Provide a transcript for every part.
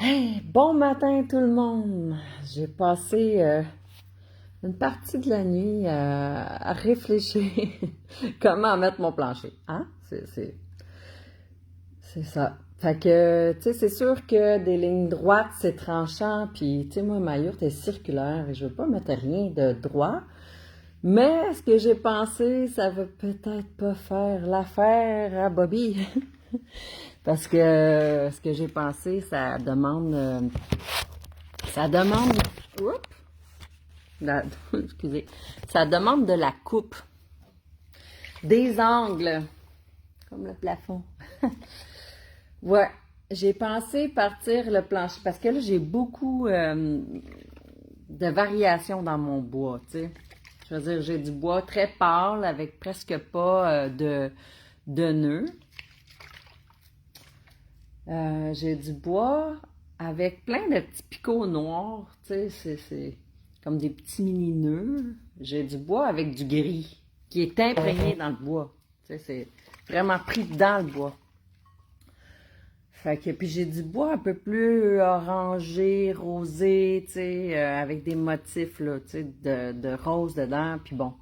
Hey, bon matin tout le monde! J'ai passé une partie de la nuit à réfléchir comment mettre mon plancher. Hein? C'est ça. Fait que, tu sais, c'est sûr que des lignes droites, c'est tranchant, puis, tu sais, moi, ma yourte est circulaire et je veux pas mettre rien de droit. Mais ce que j'ai pensé, ça va peut-être pas faire l'affaire à Bobby. Parce que ce que j'ai pensé, ça demande, oups, excusez, ça demande de la coupe, des angles, comme le plafond. Ouais, j'ai pensé partir le plancher, parce que là, j'ai beaucoup de variations dans mon bois, tu sais. Je veux dire, j'ai du bois très pâle, avec presque pas de nœuds. J'ai du bois avec plein de petits picots noirs, tu sais, c'est comme des petits mini-nœuds. J'ai du bois avec du gris qui est imprégné dans le bois. Tu sais, c'est vraiment pris dans le bois. Fait que, puis j'ai du bois un peu plus orangé, rosé, tu sais, avec des motifs, là, tu sais, de rose dedans, puis bon.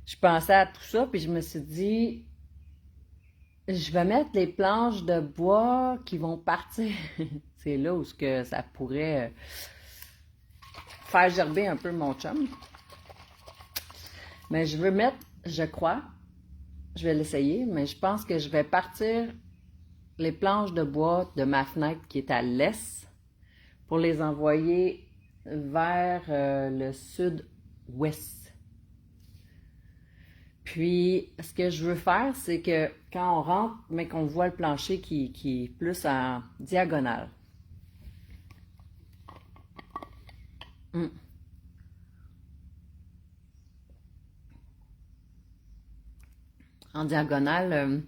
Je pensais à tout ça, puis je me suis dit, je vais mettre les planches de bois qui vont partir. C'est là où ça pourrait faire gerber un peu mon chum. Mais je veux mettre, je crois, je vais l'essayer, mais je pense que je vais partir les planches de bois de ma fenêtre qui est à l'est pour les envoyer vers le sud-ouest. Puis, ce que je veux faire, c'est que quand on rentre, mais qu'on voit le plancher qui est plus en diagonale. Mm. En diagonale,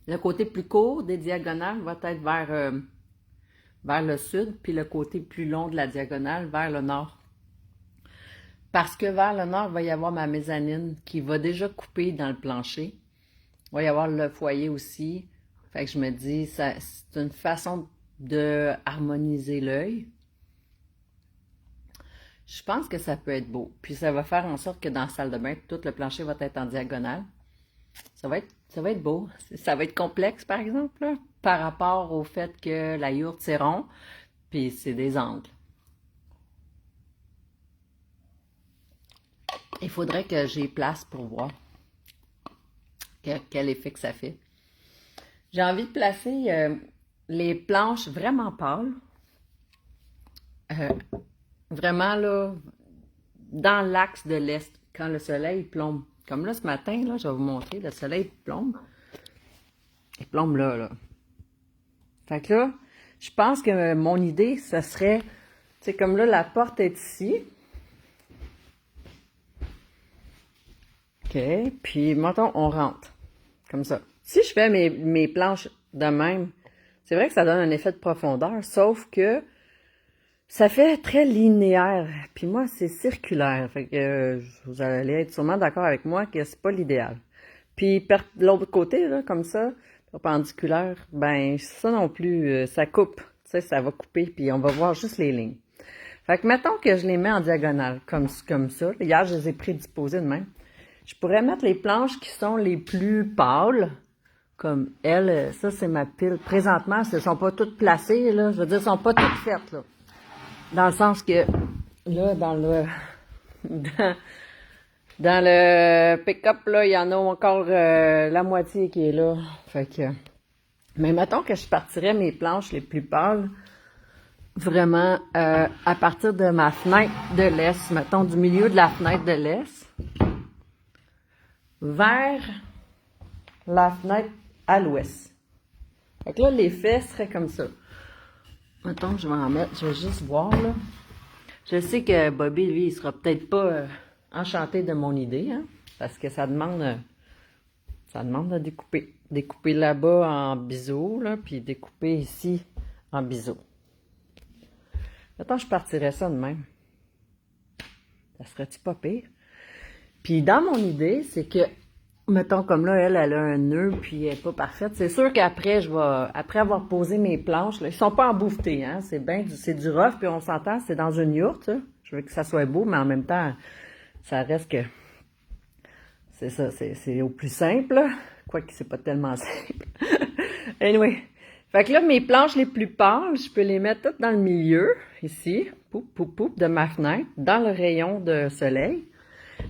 le côté plus court des diagonales va être vers le sud, puis le côté plus long de la diagonale vers le nord. Parce que vers le nord, il va y avoir ma mezzanine qui va déjà couper dans le plancher. Il va y avoir le foyer aussi. Fait que je me dis, c'est une façon de harmoniser l'œil. Je pense que ça peut être beau. Puis ça va faire en sorte que dans la salle de bain, tout le plancher va être en diagonale. Ça va être beau. Ça va être complexe, par exemple, là, par rapport au fait que la yourte, c'est rond, puis c'est des angles. Il faudrait que j'y place pour voir quel effet que ça fait. J'ai envie de placer les planches vraiment pâles, euh, vraiment là, dans l'axe de l'est, quand le soleil plombe. Comme là, ce matin, là, je vais vous montrer, le soleil plombe. Il plombe là, là. Fait que là, je pense que mon idée, ça serait, tu sais, comme là, la porte est ici. OK, puis mettons, on rentre, comme ça. Si je fais mes planches de même, c'est vrai que ça donne un effet de profondeur, sauf que ça fait très linéaire. Puis moi, c'est circulaire. Fait que vous allez être sûrement d'accord avec moi que c'est pas l'idéal. Puis de l'autre côté, là, comme ça, perpendiculaire, ben ça non plus, ça coupe. Tu sais, ça va couper, puis on va voir juste les lignes. Fait que mettons que je les mets en diagonale, comme ça. Hier, je les ai prédisposées de même. Je pourrais mettre les planches qui sont les plus pâles, comme elle. Ça, c'est ma pile. Présentement, elles ne sont pas toutes placées, là. Je veux dire, elles sont pas toutes faites, là. Dans le sens que, là, dans, dans le pick-up, là, il y en a encore la moitié qui est là. Fait que, mais mettons que je partirais mes planches les plus pâles, vraiment, à partir de ma fenêtre de l'est, mettons, du milieu de la fenêtre de l'est, vers la fenêtre à l'ouest. Fait que là, l'effet serait comme ça. Mettons que je vais en mettre, je vais juste voir, là. Je sais que Bobby, lui, il sera peut-être pas enchanté de mon idée, hein, parce que ça demande de découper. Découper là-bas en biseau, là, puis découper ici en biseau. Mettons, je partirais ça de même. Ça serait-tu pas pire? Puis dans mon idée, c'est que Mettons comme là, elle a un nœud, puis elle est pas parfaite. C'est sûr qu'après, après avoir posé mes planches, là, ils sont pas embouffetés, hein. C'est du rough, puis on s'entend, c'est dans une yourte, ça. Je veux que ça soit beau, mais en même temps, ça reste que, c'est ça, c'est au plus simple, là. Quoique c'est pas tellement simple. Anyway. Fait que là, mes planches les plus pâles, je peux les mettre toutes dans le milieu, ici, poup, poup, poup, de ma fenêtre, dans le rayon de soleil.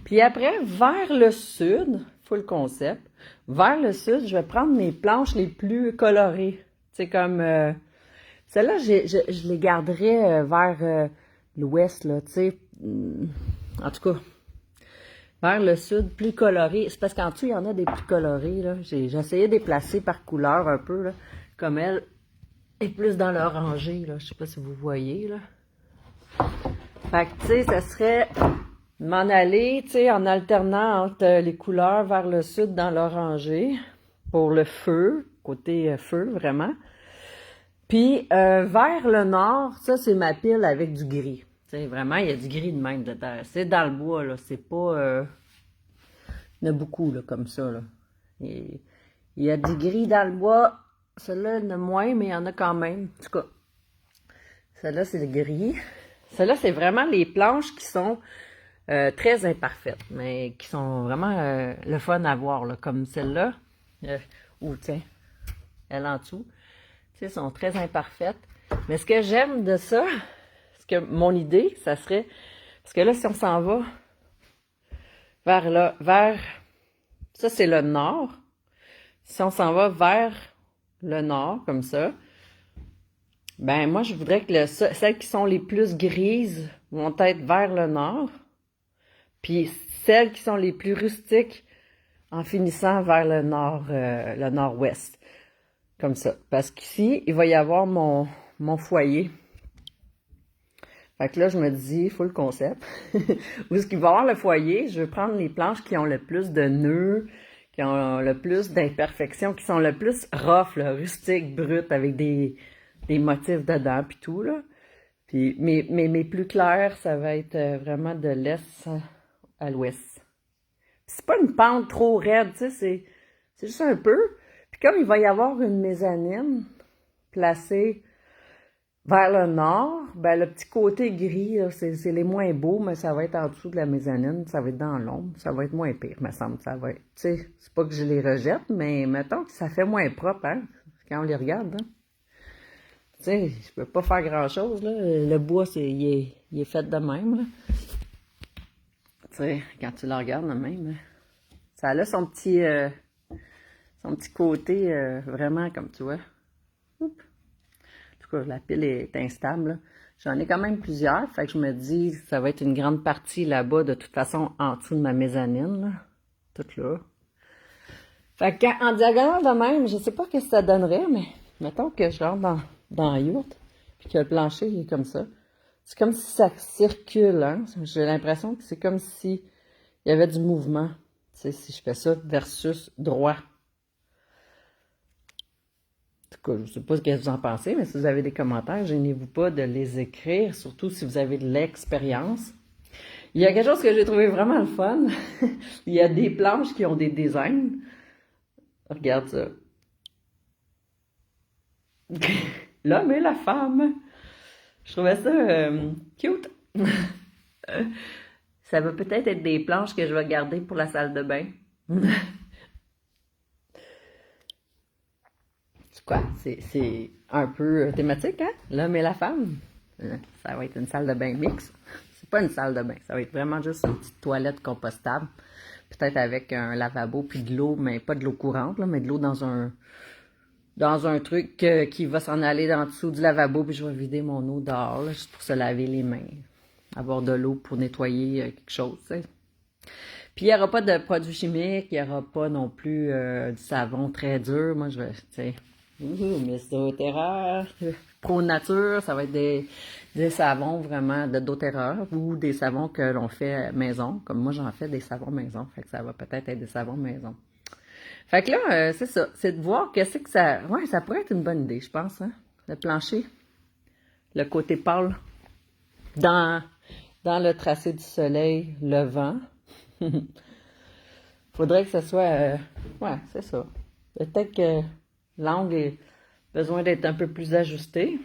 Puis après, vers le sud, full concept, vers le sud, je vais prendre mes planches les plus colorées. C'est comme, celles-là, je les garderai vers l'ouest, là, tu sais, en tout cas, vers le sud, plus coloré. C'est parce qu'en dessous, il y en a des plus colorés, là. J'ai essayé de les placer par couleur un peu, là, comme elle est plus dans l'orangé, là. Je sais pas si vous voyez, là. Fait que, tu sais, ça serait m'en aller, tu sais, en alternant entre les couleurs vers le sud dans l'orangé, pour le feu, côté feu, vraiment. Puis, vers le nord, ça, c'est ma pile avec du gris. Tu sais, vraiment, il y a du gris de même dedans. C'est dans le bois, là, c'est pas... il y en a beaucoup, là, comme ça, là. Et, il y a du gris dans le bois. Celui-là, il y en a moins, mais il y en a quand même. En tout cas, celle-là, c'est le gris. Celle-là, c'est vraiment les planches qui sont très imparfaites, mais qui sont vraiment le fun à voir, là, comme celle-là. Ou, tiens, elle en dessous. Tu sais, sont très imparfaites. Mais ce que j'aime de ça, mon idée, ça serait... Parce que là, si on s'en va vers là, ça, c'est le nord. Si on s'en va vers le nord, comme ça, ben moi, je voudrais que celles qui sont les plus grises vont être vers le nord. Puis celles qui sont les plus rustiques en finissant vers le nord-ouest. Comme ça. Parce qu'ici, il va y avoir mon foyer. Fait que là, je me dis, il faut le concept. Où est-ce qu'il va y avoir le foyer? Je veux prendre les planches qui ont le plus de nœuds, qui ont le plus d'imperfections, qui sont le plus rough, là, rustiques, brutes, avec des motifs dedans, puis tout, là. Puis mes plus clairs, ça va être vraiment de l'est à l'ouest. C'est pas une pente trop raide, tu sais, c'est juste un peu. Puis comme il va y avoir une mezzanine placée vers le nord, ben le petit côté gris, c'est les moins beaux, mais ça va être en dessous de la mezzanine, ça va être dans l'ombre, ça va être moins pire, me semble. Ça va être, tu sais, c'est pas que je les rejette, mais mettons que ça fait moins propre, hein, quand on les regarde, hein. Tu sais, je peux pas faire grand-chose, là. Le bois, il est fait de même, là. Tu sais, quand tu le regardes de même, là, ça a son petit côté vraiment, comme tu vois. Oups. En tout cas, la pile est instable, là. J'en ai quand même plusieurs, fait que je me dis que ça va être une grande partie là-bas, de toute façon, en dessous de ma mezzanine, là. Toute là. Fait qu'en diagonale de même, je sais pas ce que ça donnerait, mais mettons que je rentre dans la yourte, puis que le plancher il est comme ça. C'est comme si ça circule, hein. J'ai l'impression que c'est comme si il y avait du mouvement. Tu sais, si je fais ça versus droit. En tout cas, je sais pas ce que vous en pensez, mais si vous avez des commentaires, gênez-vous pas de les écrire, surtout si vous avez de l'expérience. Il y a quelque chose que j'ai trouvé vraiment le fun. Il y a des planches qui ont des designs. Regarde ça. L'homme et la femme. Je trouvais ça cute. Ça va peut-être être des planches que je vais garder pour la salle de bain. C'est quoi? C'est un peu thématique, hein? L'homme et la femme. Ça va être une salle de bain mixte. C'est pas une salle de bain. Ça va être vraiment juste une petite toilette compostable. Peut-être avec un lavabo puis de l'eau, mais pas de l'eau courante, là, mais de l'eau dans un truc qui va s'en aller en dessous du lavabo, puis je vais vider mon eau dehors, là, juste pour se laver les mains. Avoir de l'eau pour nettoyer quelque chose, tu sais. Puis il n'y aura pas de produits chimiques, il n'y aura pas non plus du savon très dur. Moi, je vais, tu sais, Miss doTERRA, Pro Nature, ça va être des savons vraiment de doTERRA ou des savons que l'on fait maison. Comme moi, j'en fais des savons maison, fait que ça va peut-être être des savons maison. Fait que là, c'est ça, c'est de voir qu'est-ce que ça... Ouais, ça pourrait être une bonne idée, je pense, hein, le plancher, le côté pâle, dans le tracé du soleil levant. Faudrait que ça soit... ouais, c'est ça. Peut-être que l'angle a besoin d'être un peu plus ajusté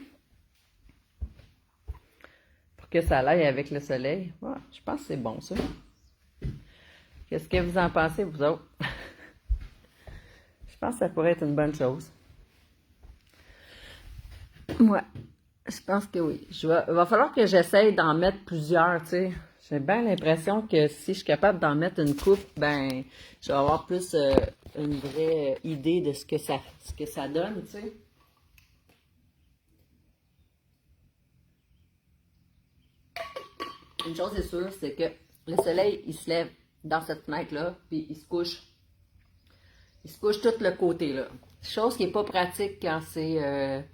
pour que ça aille avec le soleil. Ouais, je pense que c'est bon, ça. Qu'est-ce que vous en pensez, vous autres? Je pense que ça pourrait être une bonne chose. Ouais, je pense que oui. Il va falloir que j'essaye d'en mettre plusieurs, tu sais. J'ai bien l'impression que si je suis capable d'en mettre une coupe, ben, je vais avoir plus une vraie idée de ce que ça donne, tu sais. Une chose est sûre, c'est que le soleil, il se lève dans cette fenêtre-là, puis il se couche tout le côté, là. Chose qui n'est pas pratique quand c'est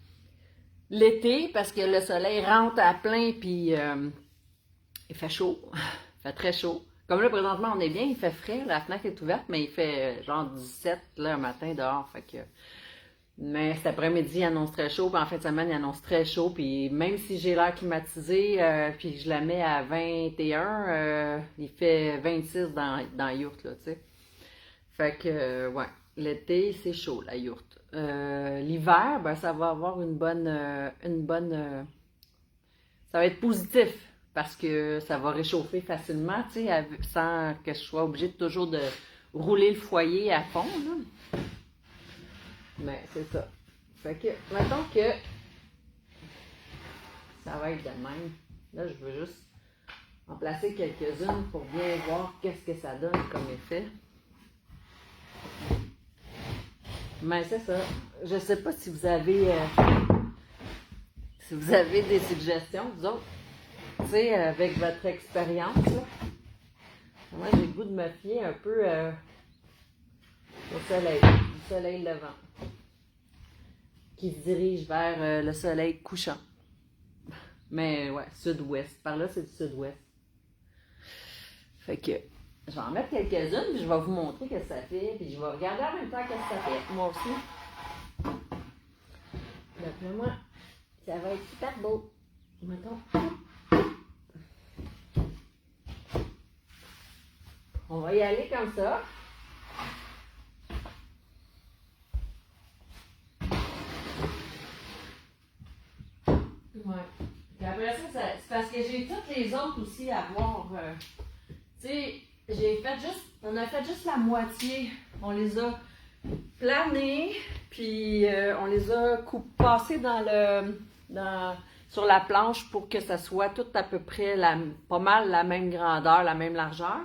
l'été, parce que le soleil rentre à plein, puis il fait chaud. Il fait très chaud. Comme là, présentement, on est bien, il fait frais, la fenêtre est ouverte, mais il fait genre 17 là, le matin dehors. Fait que... Mais cet après-midi, il annonce très chaud, puis en fin de semaine, il annonce très chaud, puis même si j'ai l'air climatisé, puis je la mets à 21, il fait 26 dans yourte, là, tu sais. Fait que, ouais, l'été, c'est chaud, la yourte. L'hiver, ben, ça va avoir ça va être positif, parce que ça va réchauffer facilement, tu sais, sans que je sois obligée de toujours de rouler le foyer à fond, là. Mais c'est ça. Fait que, mettons que ça va être de même. Là, je veux juste en placer quelques-unes pour bien voir qu'est-ce que ça donne comme effet. Mais c'est ça. Je sais pas si vous avez des suggestions, vous autres. Tu sais, avec votre expérience, là. Moi, j'ai le goût de me fier un peu au soleil levant, qui se dirige vers le soleil couchant. Mais ouais, sud-ouest. Par là, c'est du sud-ouest. Fait que je vais en mettre quelques-unes, puis je vais vous montrer ce que ça fait, puis je vais regarder en même temps ce que ça fait, moi aussi. D'après moi, ça va être super beau. Mettons. On va y aller comme ça. Ouais. Puis après ça, c'est parce que j'ai toutes les autres aussi à voir. Tu sais, on a fait juste la moitié. On les a planés, puis on les a passés sur la planche pour que ça soit tout à peu près pas mal la même grandeur, la même largeur.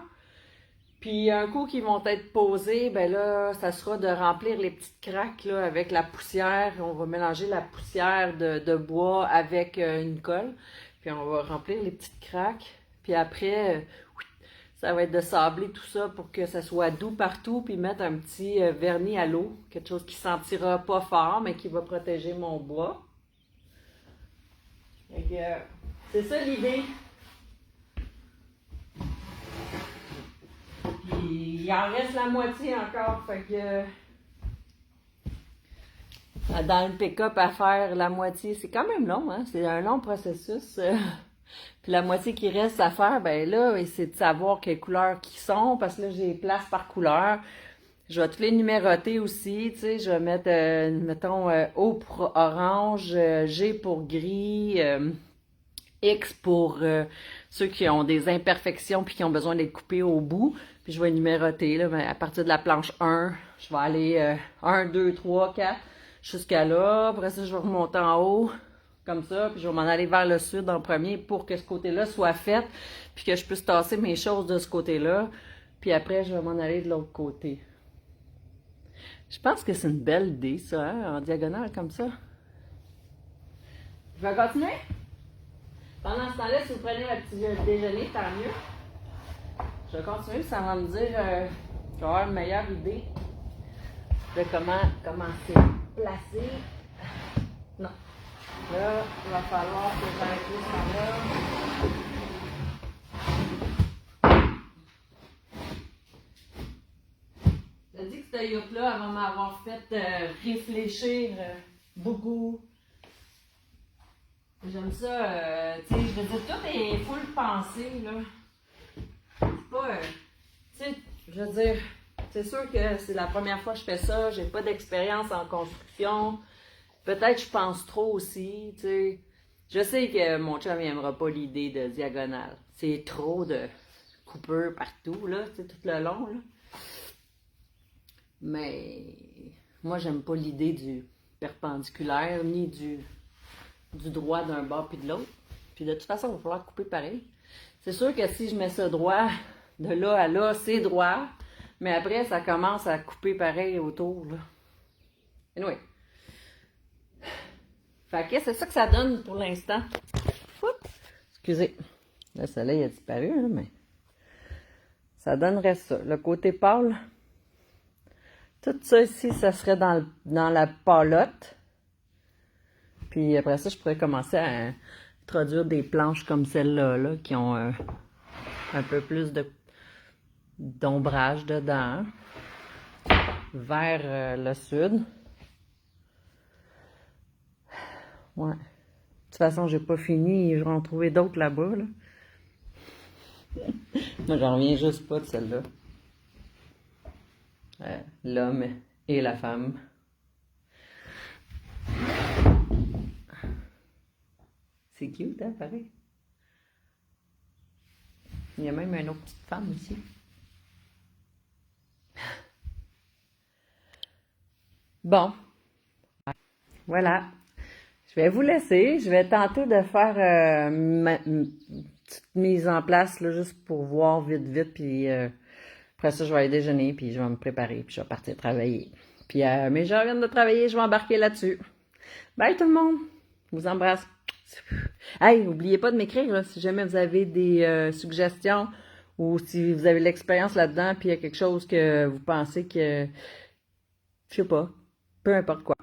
Puis un coup qu'ils vont être posés, ben là, ça sera de remplir les petites craques là, avec la poussière. On va mélanger la poussière de bois avec une colle. Puis on va remplir les petites craques. Puis après, ça va être de sabler tout ça pour que ça soit doux partout. Puis mettre un petit vernis à l'eau. Quelque chose qui sentira pas fort, mais qui va protéger mon bois. C'est ça l'idée. Puis il en reste la moitié encore, fait que dans le pick-up à faire la moitié, c'est quand même long, hein? C'est un long processus. Puis la moitié qui reste à faire, ben là, c'est de savoir quelles couleurs qui sont, parce que là, j'ai place par couleur. Je vais toutes les numéroter aussi, tu sais, je vais mettre, mettons, O pour orange, G pour gris, X pour ceux qui ont des imperfections puis qui ont besoin d'être coupés au bout. Puis je vais numéroter, là, à partir de la planche 1, je vais aller 1, 2, 3, 4, jusqu'à là. Après ça, je vais remonter en haut, comme ça, puis je vais m'en aller vers le sud en premier pour que ce côté-là soit fait, puis que je puisse tasser mes choses de ce côté-là. Puis après, je vais m'en aller de l'autre côté. Je pense que c'est une belle idée, ça, hein, en diagonale, comme ça. Je vais continuer? Pendant ce temps-là, si vous prenez votre petit déjeuner, tant mieux. Je vais continuer, ça va me dire, je vais avoir une meilleure idée de comment c'est placé. Non. Là, il va falloir que j'aille plus par là. Je dis que cette yourte-là, elle va m'avoir fait réfléchir beaucoup. J'aime ça, tu sais, je veux dire, tout est full pensé, là. C'est pas, tu sais, je veux dire, C'est sûr que c'est la première fois que je fais ça, j'ai pas d'expérience en construction. Peut-être que je pense trop aussi, tu sais. Je sais que mon chum n'aimera pas l'idée de diagonale. C'est trop de coupures partout, là, tu sais, tout le long, là. Mais moi, j'aime pas l'idée du perpendiculaire, ni du droit d'un bord puis de l'autre. Puis de toute façon, il va falloir couper pareil. C'est sûr que si je mets ça droit, de là à là, c'est droit. Mais après, ça commence à couper pareil autour, là. Anyway. Fait que c'est ça que ça donne pour l'instant. Excusez. Le soleil a disparu, là, mais ça donnerait ça. Le côté pâle, tout ça ici, ça serait dans la pâlotte. Puis après ça, je pourrais commencer à introduire des planches comme celle-là, là, qui ont un peu plus d'ombrage dedans, vers le sud. Ouais. De toute façon, j'ai pas fini, je vais en trouver d'autres là-bas, là. Moi, j'en reviens juste pas de celle-là. L'homme et la femme. C'est cute, hein, pareil. Il y a même une autre petite femme ici. Bon, voilà. Je vais vous laisser. Je vais tenter de faire une petite mise en place, là, juste pour voir vite, vite. Puis après ça, je vais aller déjeuner, puis je vais me préparer, puis je vais partir travailler. Puis mes gens viennent de travailler, je vais embarquer là-dessus. Bye tout le monde! Je vous embrasse. Hey, n'oubliez pas de m'écrire là, si jamais vous avez des suggestions ou si vous avez l'expérience là-dedans, puis il y a quelque chose que vous pensez que, je sais pas, peu importe quoi.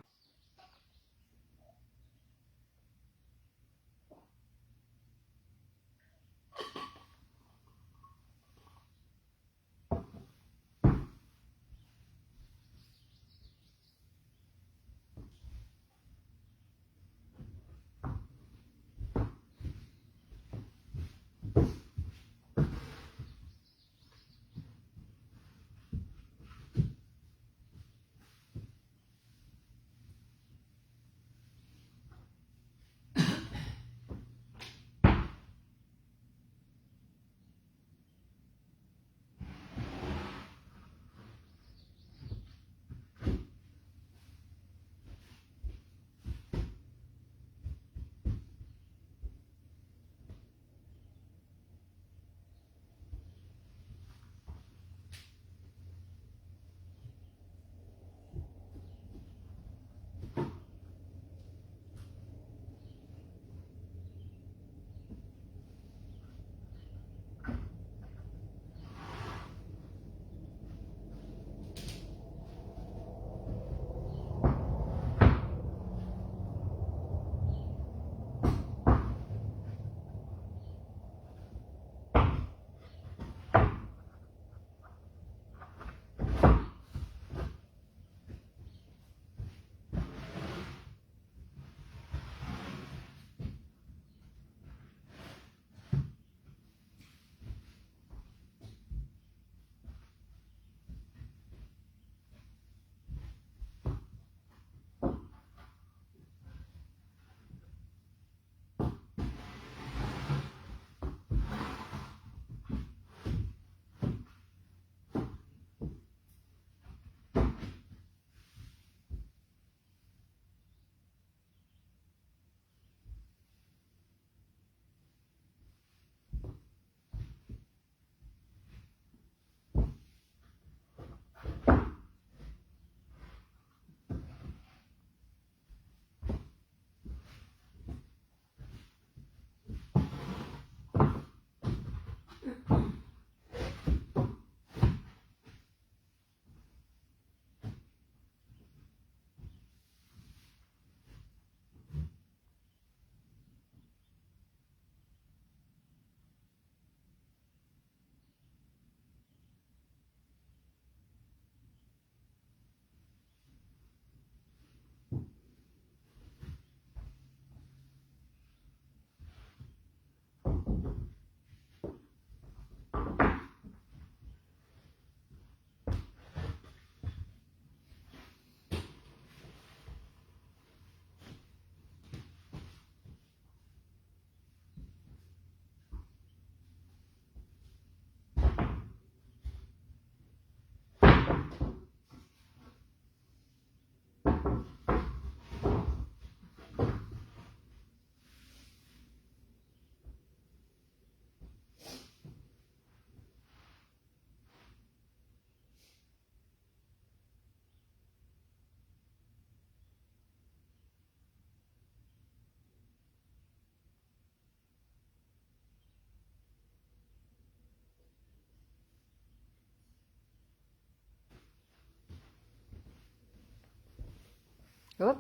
Hop!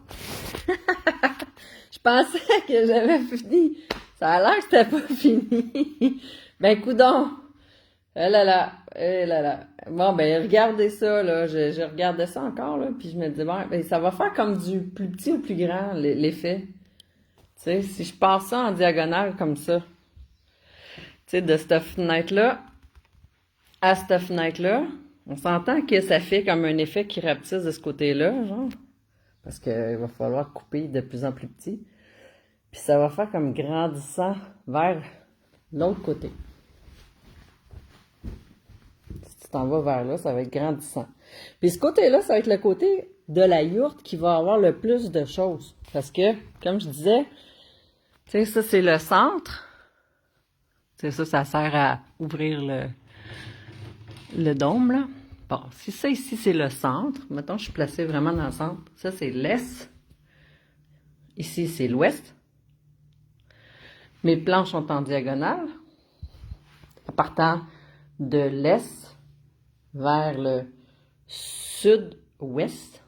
Je pensais que j'avais fini. Ça a l'air que c'était pas fini. Ben, coudonc! Eh là là, eh là là. Bon, ben, regardez ça, là. Je regardais ça encore, là, puis je me dis, bon, ben, ça va faire comme du plus petit au plus grand, l'effet. Tu sais, si je passe ça en diagonale comme ça, tu sais, de cette fenêtre-là à cette fenêtre-là, on s'entend que ça fait comme un effet qui rapetisse de ce côté-là, genre. Parce qu'il va falloir couper de plus en plus petit. Puis ça va faire comme grandissant vers l'autre côté. Si tu t'en vas vers là, ça va être grandissant. Puis ce côté-là, ça va être le côté de la yourte qui va avoir le plus de choses. Parce que, comme je disais, tu sais, ça c'est le centre. Tu sais, ça sert à ouvrir le dôme, là. Bon, si ça ici c'est le centre, mettons je suis placée vraiment dans le centre. Ça c'est l'est. Ici c'est l'ouest. Mes planches sont en diagonale, partant de l'est vers le sud-ouest.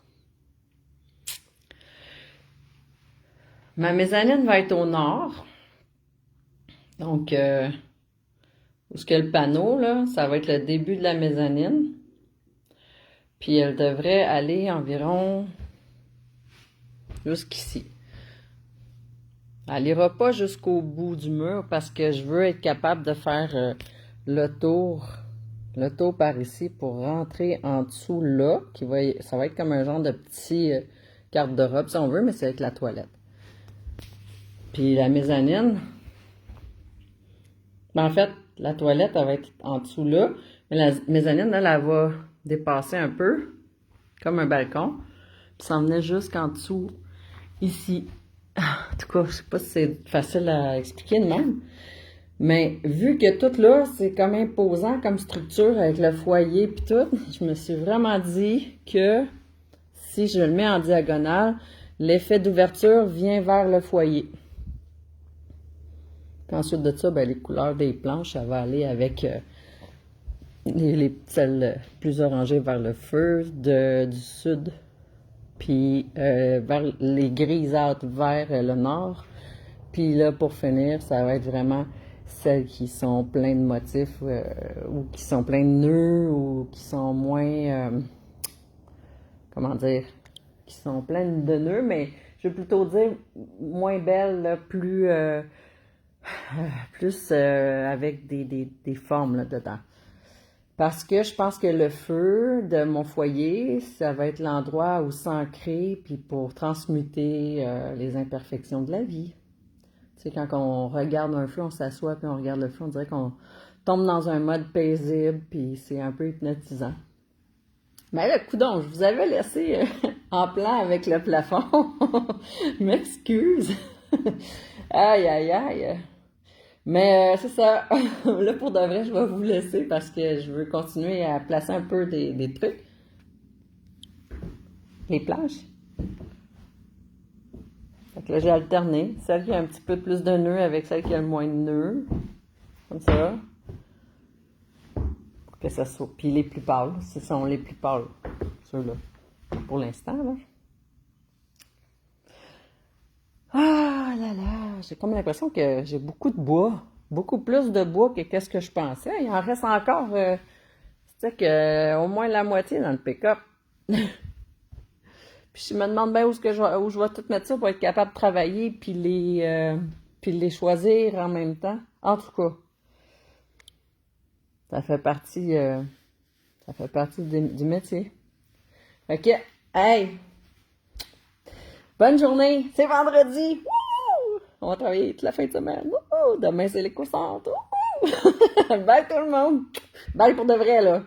Ma mezzanine va être au nord. Donc, où est-ce que le panneau, là, ça va être le début de la mezzanine. Puis elle devrait aller environ jusqu'ici. Elle n'ira pas jusqu'au bout du mur parce que je veux être capable de faire le tour par ici pour rentrer en dessous là, ça va être comme un genre de petit garde-robe si on veut, mais c'est avec la toilette. Puis la mezzanine, ben en fait, la toilette, elle va être en dessous là, mais la mezzanine, elle va dépasser un peu, comme un balcon, puis s'en venait jusqu'en dessous, ici. En tout cas, je sais pas si c'est facile à expliquer de même, mais vu que tout là, c'est comme imposant comme structure avec le foyer puis tout, je me suis vraiment dit que si je le mets en diagonale, l'effet d'ouverture vient vers le foyer. Puis ensuite de ça, ben, les couleurs des planches, ça va aller avec celles plus orangées vers le feu du sud, puis vers les grisâtres vers le nord. Puis là, pour finir, ça va être vraiment celles qui sont pleines de motifs ou qui sont pleines de nœuds ou qui sont moins, comment dire, qui sont pleines de nœuds, mais je veux plutôt dire moins belles, là, plus avec des formes là, dedans. Parce que je pense que le feu de mon foyer, ça va être l'endroit où s'ancrer puis pour transmuter les imperfections de la vie. Tu sais, quand on regarde un feu, on s'assoit puis on regarde le feu, on dirait qu'on tombe dans un mode paisible puis c'est un peu hypnotisant. Mais là, coudonc, je vous avais laissé en plan avec le plafond. Je m'excuse. Aïe, aïe, aïe. Mais c'est ça. Là, pour de vrai, je vais vous laisser parce que je veux continuer à placer un peu des trucs. Les planches. Fait que là, j'ai alterné. Celle qui a un petit peu plus de nœuds avec celle qui a le moins de nœuds. Comme ça. Pour que ça soit. Puis les plus pâles. Ce sont les plus pâles. Ceux-là. Pour l'instant, là. Ah là là, j'ai comme l'impression que j'ai beaucoup de bois. Beaucoup plus de bois que qu'est-ce que je pensais. Il en reste encore, tu sais, au moins la moitié dans le pick-up. Puis je me demande bien où je vais tout mettre ça pour être capable de travailler puis les choisir en même temps. En tout cas, ça fait partie du métier. Fait que, hey, bonne journée, c'est vendredi. Wouhou! On va travailler toute la fin de semaine. Wouhou! Demain, c'est l'éco-centre. Bye tout le monde. Bye pour de vrai, là.